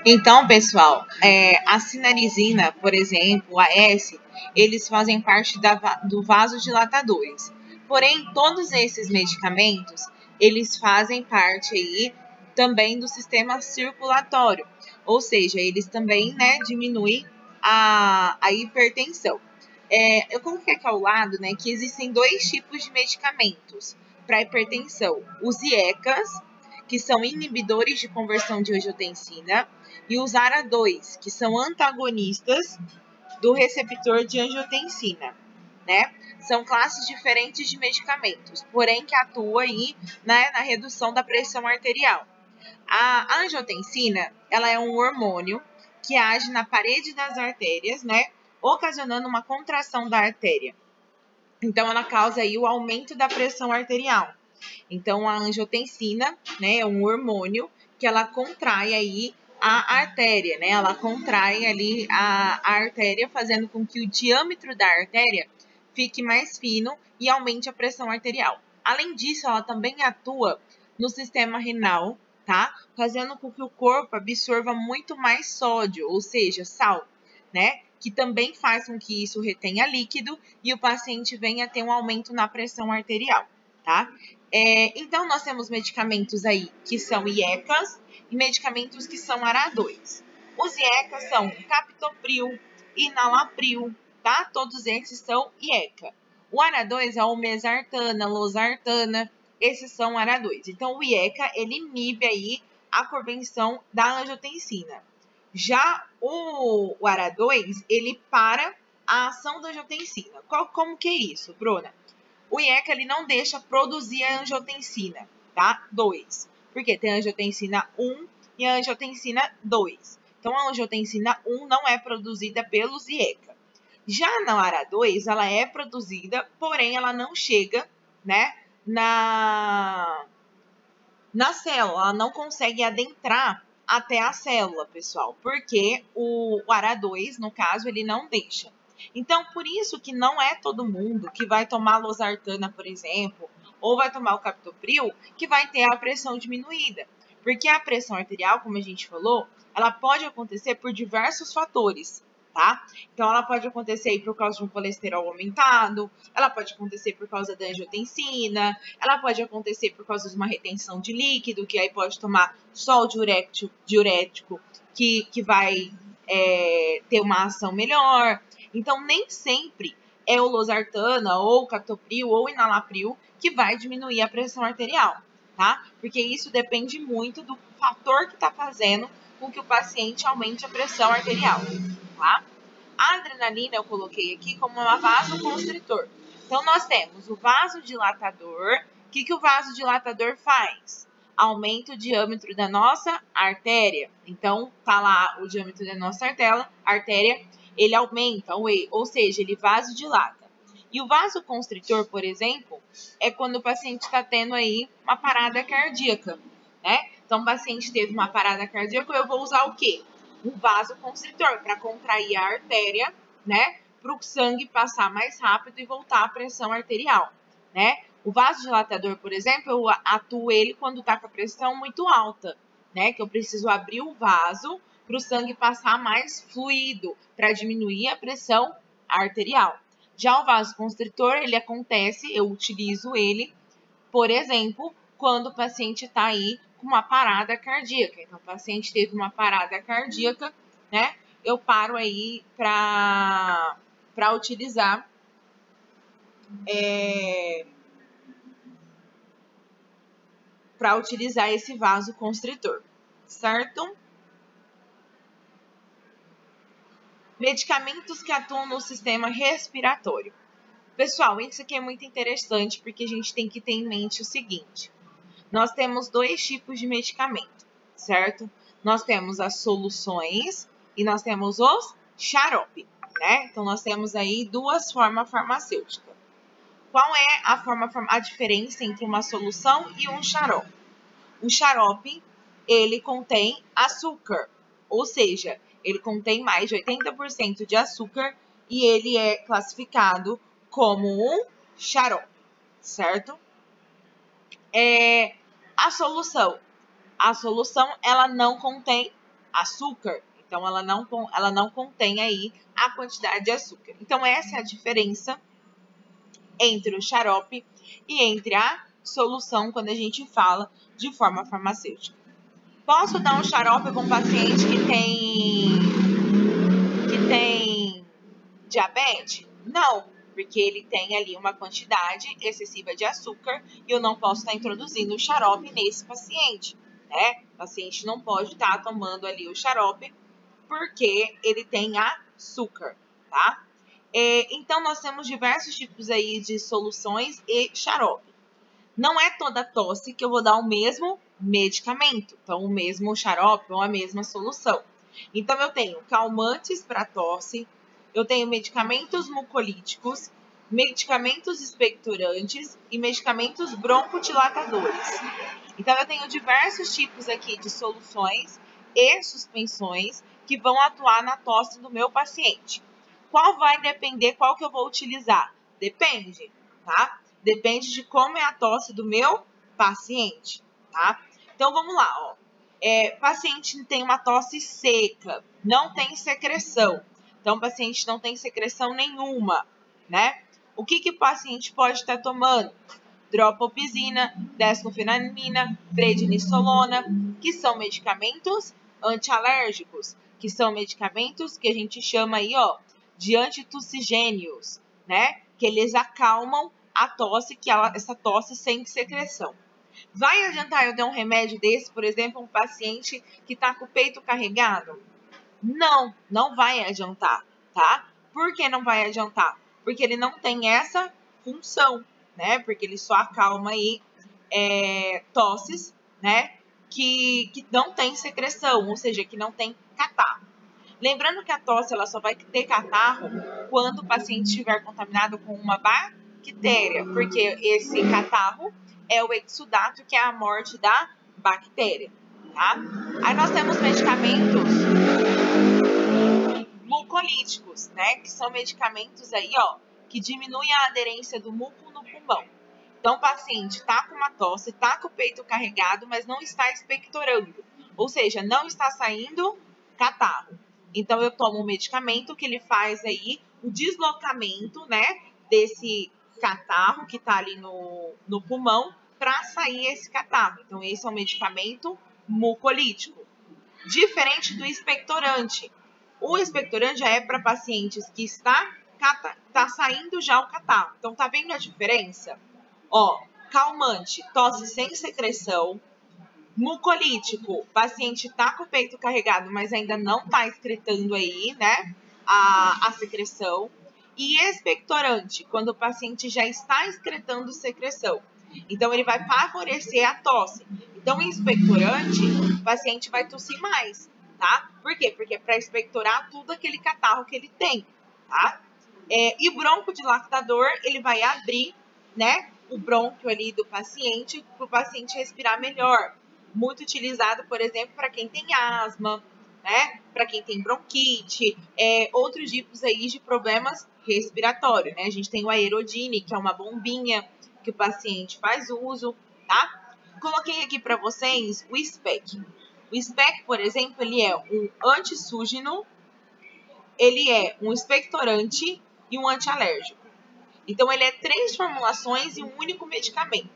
Então, pessoal, a cinnarizina, por exemplo, a S, eles fazem parte do vasodilatadores. Porém, todos esses medicamentos, eles fazem parte aí também do sistema circulatório. Ou seja, eles também, né, diminuem a hipertensão. Eu coloquei aqui ao lado, né, que existem dois tipos de medicamentos para hipertensão. Os IECAs, que são inibidores de conversão de angiotensina, e os ARA2, que são antagonistas do receptor de angiotensina, né? São classes diferentes de medicamentos, porém que atuam aí, né, na redução da pressão arterial. A angiotensina, ela é um hormônio que age na parede das artérias, né, ocasionando uma contração da artéria. Então, ela causa aí o aumento da pressão arterial. Então, a angiotensina, né, é um hormônio que ela contrai aí a artéria, né? Ela contrai ali a artéria, fazendo com que o diâmetro da artéria fique mais fino e aumente a pressão arterial. Além disso, ela também atua no sistema renal, tá? Fazendo com que o corpo absorva muito mais sódio, ou seja, sal, né? Que também faz com que isso retenha líquido e o paciente venha a ter um aumento na pressão arterial, tá? Então, nós temos medicamentos aí que são IECAs e medicamentos que são ARA2. Os IECAs são captopril, enalapril, tá? Todos esses são IECA. O ARA2 é o mesartana, losartana, esses são ARA2. Então, o IECA, ele inibe aí a conversão da angiotensina. Já o ARA2, ele para a ação da angiotensina. Como que é isso, Bruna? O IECA, ele não deixa produzir a angiotensina, tá? 2. Porque tem a angiotensina 1 e a angiotensina 2. Então, a angiotensina 1 não é produzida pelos IECA. Já na ARA2, ela é produzida, porém, ela não chega, né, na célula. Ela não consegue adentrar até a célula, pessoal, porque o ARA2, no caso, ele não deixa. Então, por isso que não é todo mundo que vai tomar losartana, por exemplo, ou vai tomar o captopril, que vai ter a pressão diminuída. Porque a pressão arterial, como a gente falou, ela pode acontecer por diversos fatores, tá? Então, ela pode acontecer por causa de um colesterol aumentado, ela pode acontecer por causa da angiotensina, ela pode acontecer por causa de uma retenção de líquido, que aí pode tomar só o diurético que vai ter uma ação melhor. Então, nem sempre é o losartana, ou o captopril, ou o enalapril que vai diminuir a pressão arterial, tá? Porque isso depende muito do fator que está fazendo com que o paciente aumente a pressão arterial, tá? A adrenalina eu coloquei aqui como uma vasoconstritor. Então, nós temos o vasodilatador. O que o vasodilatador faz? Aumenta o diâmetro da nossa artéria. Então, tá lá o diâmetro da nossa artéria, ele aumenta, ou seja, ele vasodilata. E o vasoconstritor, por exemplo, é quando o paciente está tendo aí uma parada cardíaca, né? Então, o paciente teve uma parada cardíaca, eu vou usar o quê? Um vasoconstritor para contrair a artéria, né? Para o sangue passar mais rápido e voltar à pressão arterial, né? O vasodilatador, por exemplo, eu atuo ele quando está com a pressão muito alta, né? Que eu preciso abrir o vaso para o sangue passar mais fluido, para diminuir a pressão arterial. Já o vasoconstritor, ele acontece, eu utilizo ele, por exemplo, quando o paciente está aí com uma parada cardíaca. Então, o paciente teve uma parada cardíaca, né? Eu paro aí para utilizar esse vasoconstritor, certo? Medicamentos que atuam no sistema respiratório. Pessoal, isso aqui é muito interessante porque a gente tem que ter em mente o seguinte. Nós temos dois tipos de medicamento, certo? Nós temos as soluções e nós temos os xarope, né? Então, nós temos aí duas formas farmacêuticas. Qual é a diferença entre uma solução e um xarope? O xarope, ele contém açúcar, ou seja, ele contém mais de 80% de açúcar e ele é classificado como um xarope, certo? A solução, A solução, ela não contém açúcar. Então, ela não contém aí a quantidade de açúcar. Então, essa é a diferença entre o xarope e entre a solução quando a gente fala de forma farmacêutica. Posso dar um xarope para um paciente que tem diabetes? Não, porque ele tem ali uma quantidade excessiva de açúcar e eu não posso estar introduzindo o xarope nesse paciente, né? O paciente não pode estar tomando ali o xarope porque ele tem açúcar, tá? Então, nós temos diversos tipos aí de soluções e xarope. Não é toda tosse que eu vou dar o mesmo medicamento, então o mesmo xarope ou a mesma solução. Então, eu tenho calmantes para tosse, eu tenho medicamentos mucolíticos, medicamentos expectorantes e medicamentos broncodilatadores. Então, eu tenho diversos tipos aqui de soluções e suspensões que vão atuar na tosse do meu paciente. Qual vai depender qual que eu vou utilizar? Depende, tá? Depende de como é a tosse do meu paciente, tá? Então, vamos lá, ó. Paciente tem uma tosse seca, não tem secreção. Então, o paciente não tem secreção nenhuma, né? O que o paciente pode estar tomando? Dropopizina, desclofenamina, prednisolona, que são medicamentos antialérgicos, que são medicamentos que a gente chama aí, ó, de antitussigênios, né? Que eles acalmam a tosse, essa tosse sem secreção. Vai adiantar eu dar um remédio desse, por exemplo, um paciente que está com o peito carregado? Não, não vai adiantar, tá? Por que não vai adiantar? Porque ele não tem essa função, né? Porque ele só acalma aí tosses, né? Que não tem secreção, ou seja, que não tem catarro. Lembrando que a tosse ela só vai ter catarro quando o paciente estiver contaminado com uma bactéria, porque esse catarro é o exudato, que é a morte da bactéria, tá? Aí nós temos medicamentos mucolíticos, né? Que são medicamentos aí, ó, que diminuem a aderência do muco no pulmão. Então, o paciente está com uma tosse, está com o peito carregado, mas não está expectorando, ou seja, não está saindo catarro. Então, eu tomo um medicamento que ele faz aí o deslocamento, né, desse catarro que está ali no pulmão para sair esse catarro. Então, esse é um medicamento mucolítico. Diferente do expectorante. O expectorante já é para pacientes que está saindo já o catarro. Então, tá vendo a diferença? Ó, calmante, tosse sem secreção. Mucolítico, paciente tá com o peito carregado, mas ainda não tá excretando aí, né, a secreção. E expectorante, quando o paciente já está excretando secreção. Então, ele vai favorecer a tosse. Então, em expectorante, o paciente vai tossir mais, tá? Por quê? Porque é para expectorar tudo aquele catarro que ele tem, tá? E o broncodilatador, ele vai abrir, né, o brônquio ali do paciente, para o paciente respirar melhor. Muito utilizado, por exemplo, para quem tem asma, né, para quem tem bronquite, outros tipos aí de problemas respiratórios, né? A gente tem o Aerodine, que é uma bombinha que o paciente faz uso, tá? Coloquei aqui para vocês o SPEC. O SPEC, por exemplo, ele é um antissúgeno, ele é um expectorante e um antialérgico. Então, ele é 3 formulações e um único medicamento.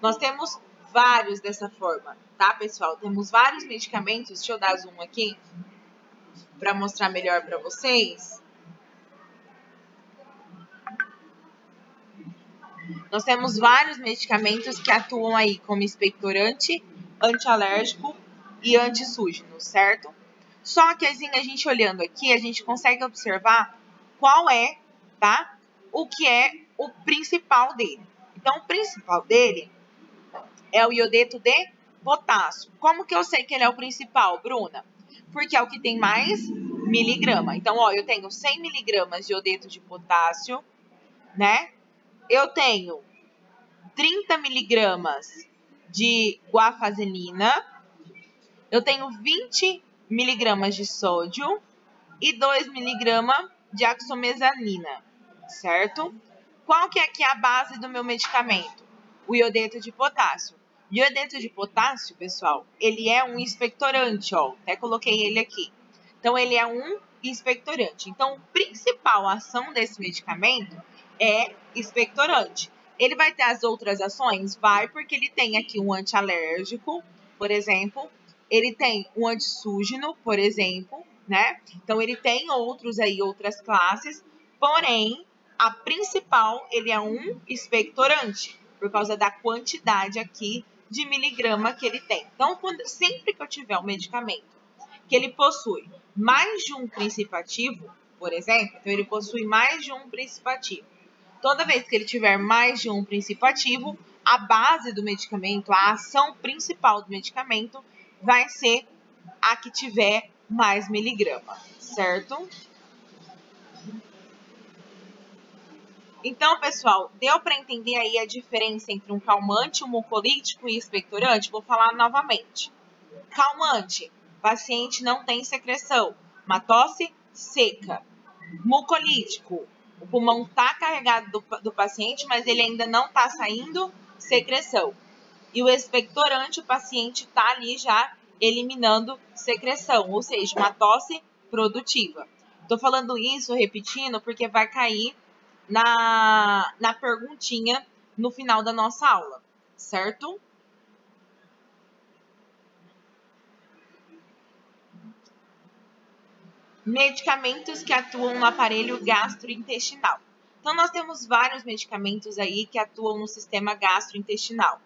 Nós temos vários dessa forma, tá, pessoal? Temos vários medicamentos. Deixa eu dar zoom aqui para mostrar melhor para vocês. Nós temos vários medicamentos que atuam aí como expectorante, antialérgico e antissúgeno, certo? Só que assim, a gente olhando aqui, a gente consegue observar qual é, tá? O que é o principal dele. Então, o principal dele é o iodeto de potássio. Como que eu sei que ele é o principal, Bruna? Porque é o que tem mais miligrama. Então, ó, eu tenho 100 miligramas de iodeto de potássio, né? Eu tenho 30 miligramas de guafazenina. Eu tenho 20 miligramas de sódio e 2 miligramas de axomesanina, certo? Qual que é aqui a base do meu medicamento? O iodeto de potássio. Iodeto de potássio, pessoal, ele é um expectorante, ó. Até coloquei ele aqui. Então, ele é um expectorante. Então, a principal ação desse medicamento é expectorante. Ele vai ter as outras ações? Vai, porque ele tem aqui um antialérgico, por exemplo. Ele tem um antissúgeno, por exemplo, né? Então, ele tem outros aí, outras classes. Porém, a principal, ele é um expectorante, por causa da quantidade aqui de miligrama que ele tem. Então, sempre que eu tiver um medicamento que ele possui mais de um princípio ativo, por exemplo, então ele possui mais de um princípio ativo. Toda vez que ele tiver mais de um princípio ativo, a base do medicamento, a ação principal do medicamento, vai ser a que tiver mais miligrama, certo? Então, pessoal, deu para entender aí a diferença entre um calmante, um mucolítico e expectorante? Vou falar novamente. Calmante, paciente não tem secreção, uma tosse seca. Mucolítico, o pulmão está carregado do paciente, mas ele ainda não está saindo secreção. E o expectorante, o paciente está ali já eliminando secreção, ou seja, uma tosse produtiva. Estou falando isso, repetindo, porque vai cair na perguntinha no final da nossa aula, certo? Medicamentos que atuam no aparelho gastrointestinal. Então, nós temos vários medicamentos aí que atuam no sistema gastrointestinal.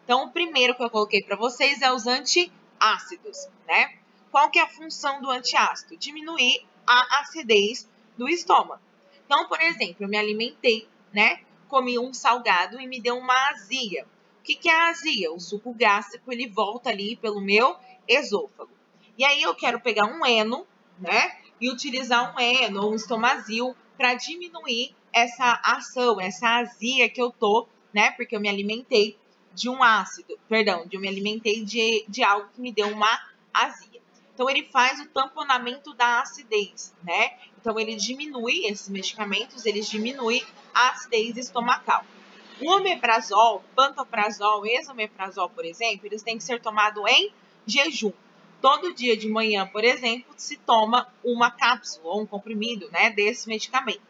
Então, o primeiro que eu coloquei para vocês é os antiácidos, né? Qual que é a função do antiácido? Diminuir a acidez do estômago. Então, por exemplo, eu me alimentei, né? Comi um salgado e me deu uma azia. O que é a azia? O suco gástrico, ele volta ali pelo meu esôfago. E aí eu quero pegar um eno, né? E utilizar um eno ou um estomazil para diminuir essa ação, essa azia que eu tô, né? Porque eu me alimentei de um ácido, perdão, eu me alimentei de algo que me deu uma azia. Então, ele faz o tamponamento da acidez, né? Então, ele diminui, esses medicamentos, eles diminuem a acidez estomacal. O omeprazol, pantoprazol, esomeprazol, por exemplo, eles têm que ser tomados em jejum. Todo dia de manhã, por exemplo, se toma uma cápsula ou um comprimido, né, desse medicamento.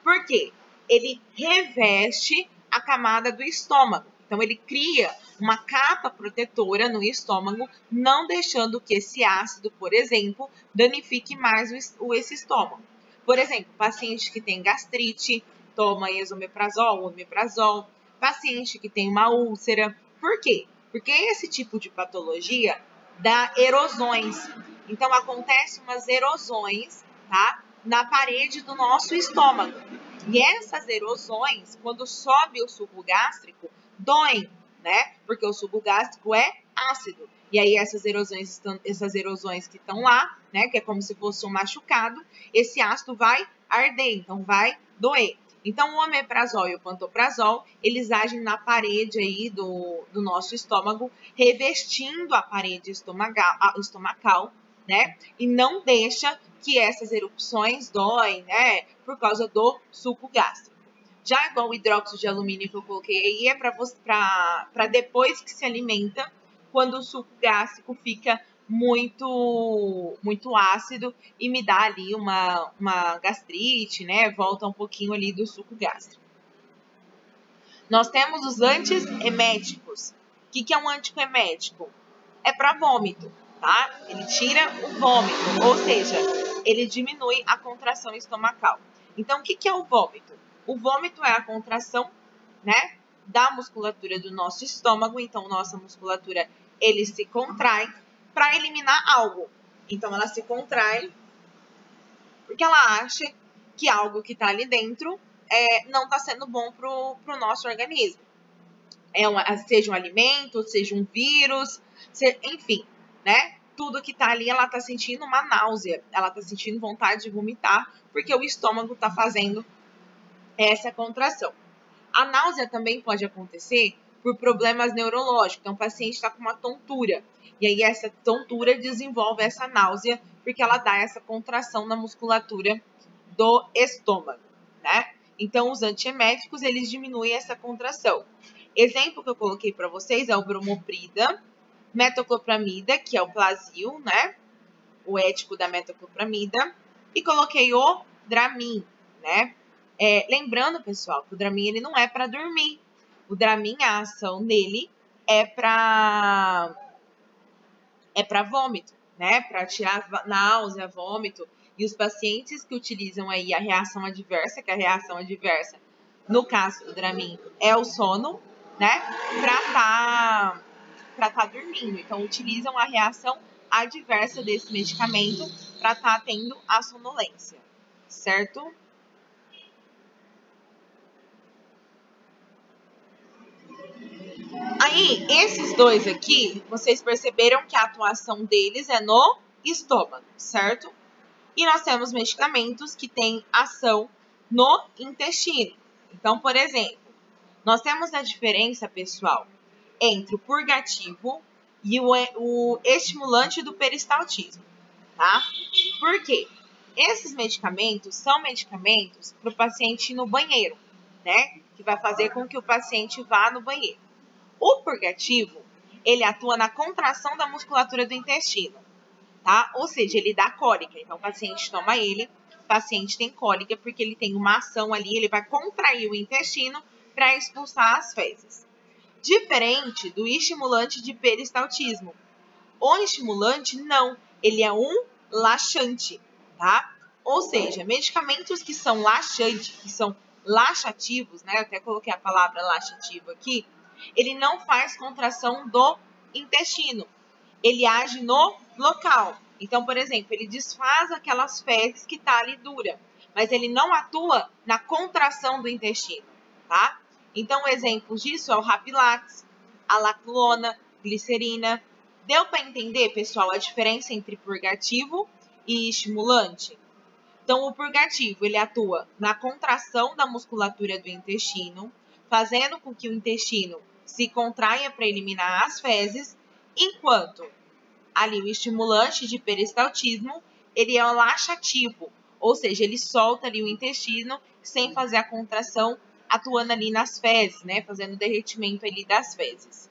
Por quê? Ele reveste a camada do estômago. Então, ele cria uma capa protetora no estômago, não deixando que esse ácido, por exemplo, danifique mais esse estômago. Por exemplo, paciente que tem gastrite, toma esomeprazol, omeprazol. Paciente que tem uma úlcera. Por quê? Porque esse tipo de patologia dá erosões. Então, acontecem umas erosões, tá? Na parede do nosso estômago. E essas erosões, quando sobe o suco gástrico, doem, né? Porque o suco gástrico é ácido. E aí essas erosões que estão lá, né? Que é como se fosse um machucado, esse ácido vai arder, então vai doer. Então, o omeprazol e o pantoprazol, eles agem na parede aí do nosso estômago, revestindo a parede estomacal, né? E não deixa que essas erupções doem, né? Por causa do suco gástrico. Já igual o hidróxido de alumínio que eu coloquei aí, é para depois que se alimenta, quando o suco gástrico fica muito ácido e me dá ali uma gastrite, né? Volta um pouquinho ali do suco gástrico. Nós temos os antieméticos. O que é um antiemético? É para vômito, tá? Ele tira o vômito, ou seja, ele diminui a contração estomacal. Então, o que é o vômito? O vômito é a contração, né, da musculatura do nosso estômago. Então, nossa musculatura, ele se contrai para eliminar algo. Então, ela se contrai porque ela acha que algo que está ali dentro não está sendo bom para o nosso organismo. Seja um alimento, seja um vírus, enfim, né? Tudo que tá ali, ela tá sentindo uma náusea, ela tá sentindo vontade de vomitar, porque o estômago tá fazendo essa contração. A náusea também pode acontecer por problemas neurológicos. Então, o paciente está com uma tontura. E aí, essa tontura desenvolve essa náusea, porque ela dá essa contração na musculatura do estômago, né? Então, os antieméticos, eles diminuem essa contração. Exemplo que eu coloquei para vocês é o bromoprida, metoclopramida, que é o Plasil, né? O ético da metoclopramida. E coloquei o Dramin, né? Lembrando, pessoal, que o Dramin ele não é para dormir. O Dramin, a ação nele é para vômito, né? Para tirar náusea, vômito. E os pacientes que utilizam aí a reação adversa, que a reação adversa, no caso do Dramin, é o sono, né? Para tá dormindo. Então, utilizam a reação adversa desse medicamento para estar tendo a sonolência, certo? Aí, esses dois aqui, vocês perceberam que a atuação deles é no estômago, certo? E nós temos medicamentos que têm ação no intestino. Então, por exemplo, nós temos a diferença, pessoal, entre o purgativo e o estimulante do peristaltismo, tá? Por quê? Esses medicamentos são medicamentos para o paciente ir no banheiro, né? Que vai fazer com que o paciente vá no banheiro. O purgativo, ele atua na contração da musculatura do intestino, tá? Ou seja, ele dá cólica. Então, o paciente toma ele, o paciente tem cólica porque ele tem uma ação ali, ele vai contrair o intestino para expulsar as fezes. Diferente do estimulante de peristaltismo. O estimulante, não. Ele é um laxante, tá? Ou seja, medicamentos que são laxantes, que são laxativos, né? Eu até coloquei a palavra laxativo aqui. Ele não faz contração do intestino. Ele age no local. Então, por exemplo, ele desfaz aquelas fezes que tá ali dura, mas ele não atua na contração do intestino, tá? Então, exemplos disso é o Rapilax, a laclona, glicerina. Deu para entender, pessoal, a diferença entre purgativo e estimulante? Então, o purgativo, ele atua na contração da musculatura do intestino, fazendo com que o intestino se contraia para eliminar as fezes, enquanto ali o estimulante de peristaltismo, ele é um laxativo, ou seja, ele solta ali o intestino sem fazer a contração, atuando ali nas fezes, né, fazendo o derretimento ali das fezes.